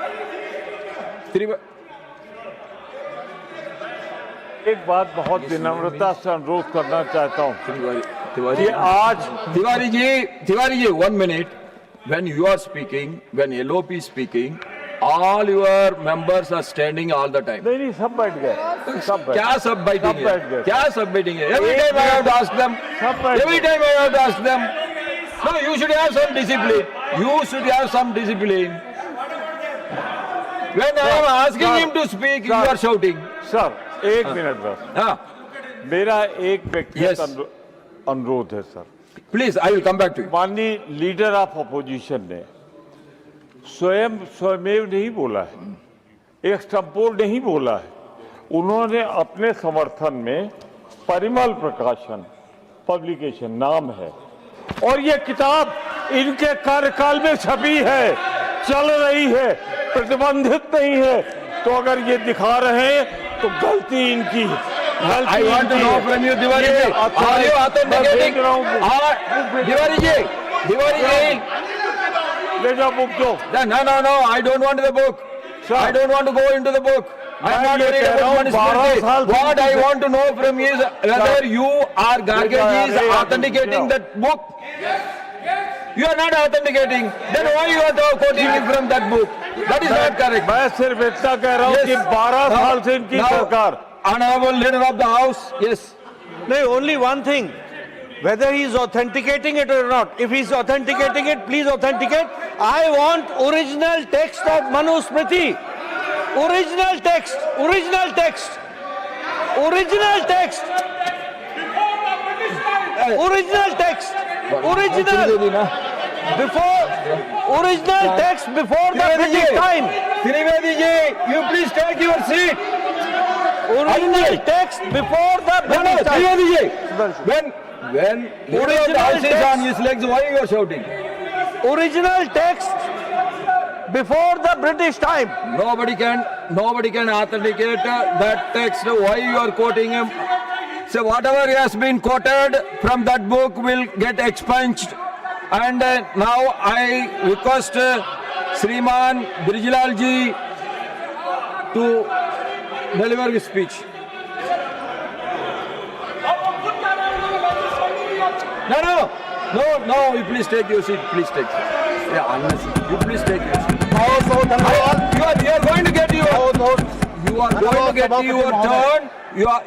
एक बात बहुत विनम्रता से अनुरोध करना चाहता हूँ Tiwari, आज Tiwari ji, 1 minute. When you are speaking, when LOP is speaking, all your members are standing all the time. नहीं सब बैठ गए, सब बैठ क्या सब बैठेंगे? बैठ गए। क्या सब बैठेंगे? Every time I have to ask them. सब बैठ Every time I have to ask them. No, you should have some discipline. You should have some discipline. When I am asking him to speak, you are shouting. Sir 1 minute बस, हाँ, मेरा एक व्यक्तिगत Yes. अनुरोध है sir. please, I will come back to you. माननीय लीडर ऑफ अपोजिशन ने स्वयमेव नहीं बोला है, एक्सटेम्पोर नहीं बोला है, उन्होंने अपने समर्थन में परिमल प्रकाशन पब्लिकेशन नाम है, और ये किताब इनके कार्यकाल में छपी है, चल रही है, प्रतिबंधित नहीं है। तो अगर ये दिखा रहे हैं तो गलती इनकी है। I want to know from you, Tiwari ji, are you authenticating? Tiwari ji, ले जाओ बुक दो। no, I don't want the book. I don't want to go into the book. I am not ये worried कह रहा about हूँ, 12 साल Manusmriti. से What I want to know from you is whether you or Garge is authenticating that book. You are not authenticating. Then why you are quoting from that book? That is not correct. मैं सिर्फ इतना कह रहा हूँ कि 12 साल से इनकी सरकार। Honorable leader of the house, yes. No, only one thing, whether he is authenticating it or not. If he is authenticating it, please authenticate. I want original text of Manusmriti. Original text. Original text. Original text. Original text. Original. Before original text before the British time. Trivedi ji, you please take your seat. Original text before the British time. Trivedi ji, when original is on his legs, why you are shouting? Original text before the British time. Nobody can authenticate that text. Why you are quoting him? So whatever has been quoted from that book will get expunged. And now I request Sriman Brijlal ji to deliver his speech. No. No, you please take your seat. Please take. Yeah, unnecessary. You please take your seat. बहुत बहुत धन्यवाद। You are going to get your. बहुत बहुत You are going to get your turn.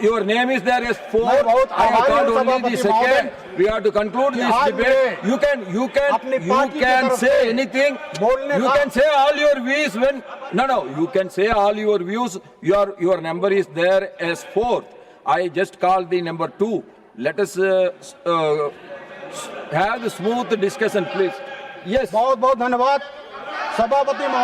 Your name is there as 4. बहुत I have आभारी called हूँ only the सभापति second. We have to conclude this आज debate. मैं You अपनी पार्टी की can तरफ say से anything. बोलने You का- can say all your views when. No. You can say all your views. Your number is there as 4. I just called the number 2. Let us have the smooth discussion, please. Yes. बहुत बहुत धन्यवाद सभापति महोदय।